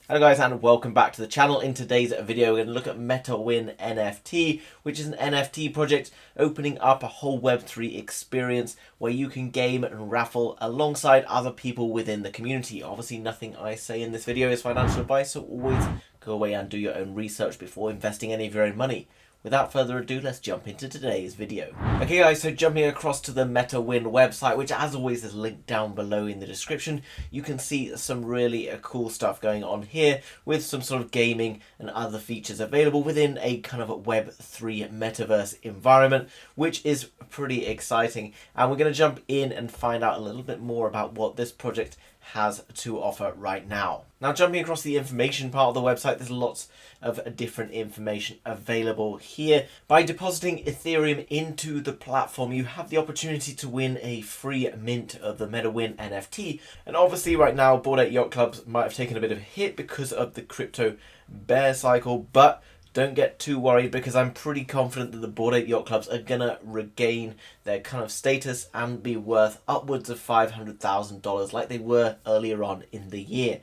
Hello guys and welcome back to the channel. In today's video we're going to look at Metawin NFT, which is an NFT project opening up a whole Web3 experience where you can game and raffle alongside other people within the community. Obviously nothing I say in this video is financial advice, so always go away and do your own research before investing any of your own money. Without further ado, let's jump into today's video. Okay guys, so jumping across to the Metawin website, which as always is linked down below in the description, you can see some really cool stuff going on here with some sort of gaming and other features available within a kind of a Web3 metaverse environment, which is pretty exciting. And we're going to jump in and find out a little bit more about what this project has to offer right now. Now, jumping across the information part of the website, there's lots of different information available here. By depositing Ethereum into the platform, you have the opportunity to win a free mint of the Metawin NFT. And obviously right now, Bored Ape Yacht Clubs might have taken a bit of a hit because of the crypto bear cycle, but don't get too worried because I'm pretty confident that the Bored Ape Yacht Clubs are going to regain their kind of status and be worth upwards of $500,000 like they were earlier on in the year.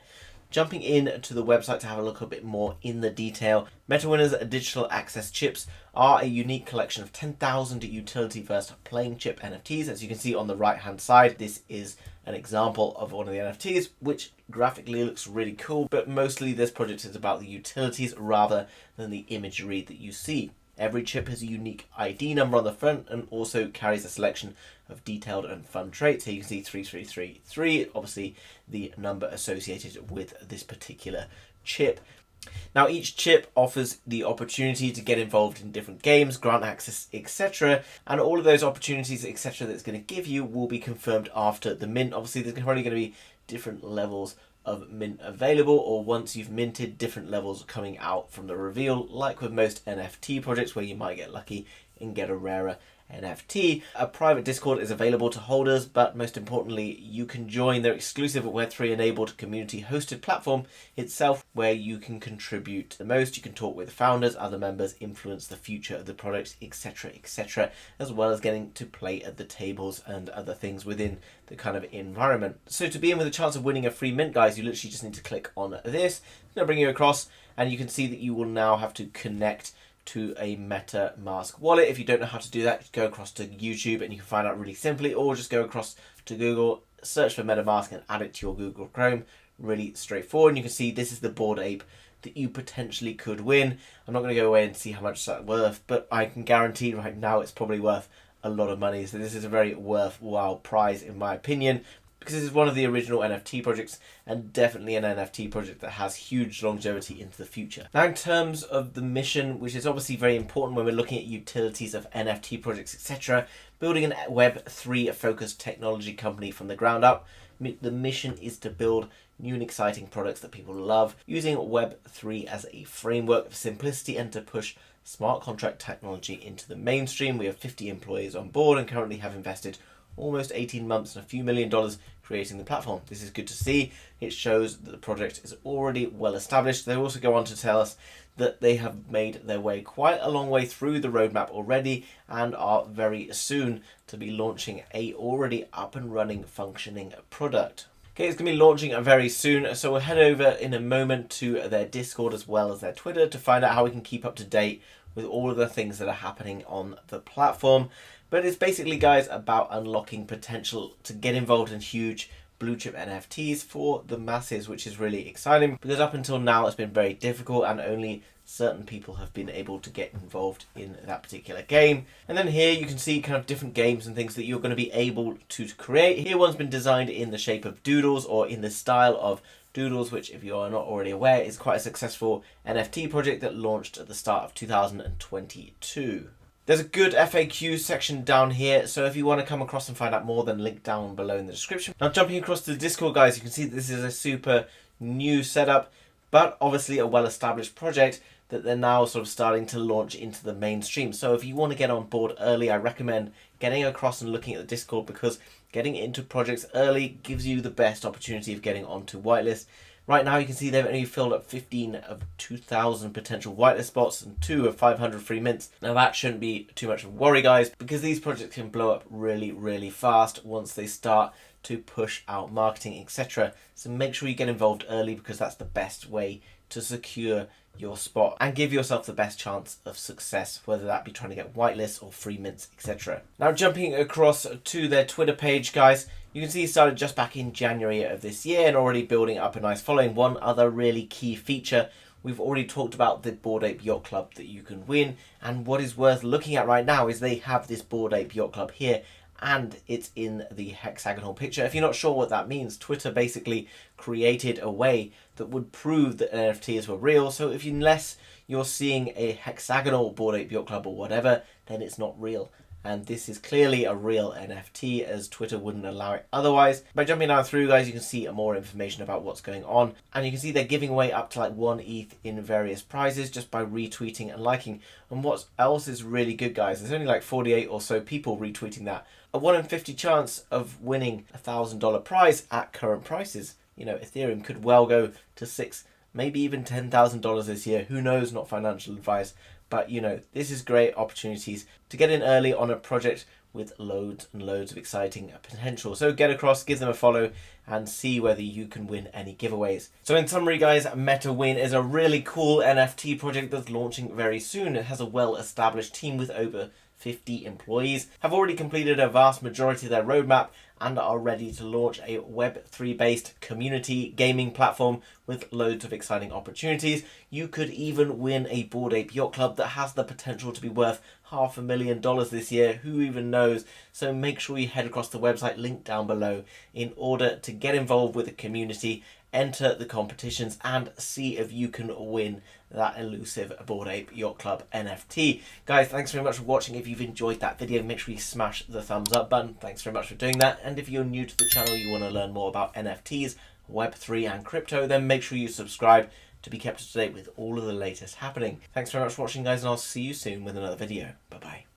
Jumping in to the website to have a look a bit more in the detail, MetaWinners Digital Access Chips are a unique collection of 10,000 utility-first playing chip NFTs. As you can see on the right-hand side, this is an example of one of the NFTs, which graphically looks really cool, but mostly this project is about the utilities rather than the imagery that you see. Every chip has a unique ID number on the front and also carries a selection of detailed and fun traits. Here you can see 3333, obviously the number associated with this particular chip. Now, each chip offers the opportunity to get involved in different games, grant access, etc. And all of those opportunities, etc. that it's going to give you will be confirmed after the mint. Obviously, there's probably going to be different levels of mint available, or once you've minted, different levels coming out from the reveal, like with most NFT projects where you might get lucky and get a rarer NFT. A private Discord is available to holders, but most importantly, you can join their exclusive Web3 enabled community hosted platform itself, where you can contribute the most. You can talk with founders, other members, influence the future of the product, etc., etc., as well as getting to play at the tables and other things within the kind of environment. So to be in with a chance of winning a free mint, guys, you literally just need to click on this. It's going to bring you across, and you can see that you will now have to connect to a MetaMask wallet. If you don't know how to do that, go across to YouTube and you can find out really simply, or just go across to Google, search for MetaMask and add it to your Google Chrome. Really straightforward. And you can see this is the Bored Ape that you potentially could win. I'm not going to go away and see how much that's worth, but I can guarantee right now it's probably worth a lot of money. So this is a very worthwhile prize in my opinion, because this is one of the original NFT projects and definitely an NFT project that has huge longevity into the future. Now, in terms of the mission, which is obviously very important when we're looking at utilities of NFT projects, etc., building a Web3 focused technology company from the ground up, the mission is to build new and exciting products that people love, using Web3 as a framework of simplicity and to push smart contract technology into the mainstream. We have 50 employees on board and currently have invested almost 18 months and a few $1 million creating the platform. This is good to see. It shows that the project is already well established. They also go on to tell us that they have made their way quite a long way through the roadmap already and are very soon to be launching a already up and running functioning product. Okay, it's going to be launching very soon, so we'll head over in a moment to their Discord as well as their Twitter to find out how we can keep up to date with all of the things that are happening on the platform. But it's basically, guys, about unlocking potential to get involved in huge blue chip NFTs for the masses, which is really exciting because up until now it's been very difficult and only certain people have been able to get involved in that particular game. And then here you can see kind of different games and things that you're going to be able to create. Here one's been designed in the shape of doodles, or in the style of doodles, which if you are not already aware is quite a successful NFT project that launched at the start of 2022. There's a good FAQ section down here, so if you want to come across and find out more, then link down below in the description. Now, jumping across to the Discord, guys, you can see that this is a super new setup, but obviously a well-established project that they're now sort of starting to launch into the mainstream. So if you want to get on board early, I recommend getting across and looking at the Discord, because getting into projects early gives you the best opportunity of getting onto whitelist. Right now you can see they've only filled up 15 of 2,000 potential whitelist spots and 2 of 500 free mints. Now that shouldn't be too much of a worry, guys, because these projects can blow up really, really fast once they start to push out marketing, etc. So make sure you get involved early, because that's the best way to secure your spot and give yourself the best chance of success, whether that be trying to get whitelists or free mints, etc. Now jumping across to their Twitter page, guys, you can see it started just back in January of this year and already building up a nice following. One other really key feature, we've already talked about the Bored Ape Yacht Club that you can win, and what is worth looking at right now is they have this Bored Ape Yacht Club here, and it's in the hexagonal picture. If you're not sure what that means, Twitter basically created a way that would prove that NFTs were real. So unless you're seeing a hexagonal Bored Ape Yacht Club or whatever, then it's not real. And this is clearly a real NFT, as Twitter wouldn't allow it otherwise. By jumping down through, guys, you can see more information about what's going on. And you can see they're giving away up to like 1 ETH in various prizes just by retweeting and liking. And what else is really good, guys, there's only like 48 or so people retweeting that. A 1 in 50 chance of winning a $1,000 prize at current prices. You know, Ethereum could well go to $6,000, maybe even $10,000 this year. Who knows? Not financial advice. But, you know, this is great opportunities to get in early on a project with loads and loads of exciting potential. So get across, give them a follow, and see whether you can win any giveaways. So in summary, guys, MetaWin is a really cool NFT project that's launching very soon. It has a well-established team with over 50 employees, have already completed a vast majority of their roadmap, and are ready to launch a Web3 based community gaming platform with loads of exciting opportunities. You could even win a Bored Ape Yacht Club that has the potential to be worth $500,000 this year. Who even knows? So make sure you head across the website linked down below in order to get involved with the community, enter the competitions, and see if you can win that elusive Bored Ape Yacht Club NFT. Guys, thanks very much for watching. If you've enjoyed that video, make sure you smash the thumbs up button. Thanks very much for doing that. And if you're new to the channel, you want to learn more about NFTs, Web3 and crypto, then make sure you subscribe to be kept up to date with all of the latest happening. Thanks very much for watching, guys, and I'll see you soon with another video. Bye-bye.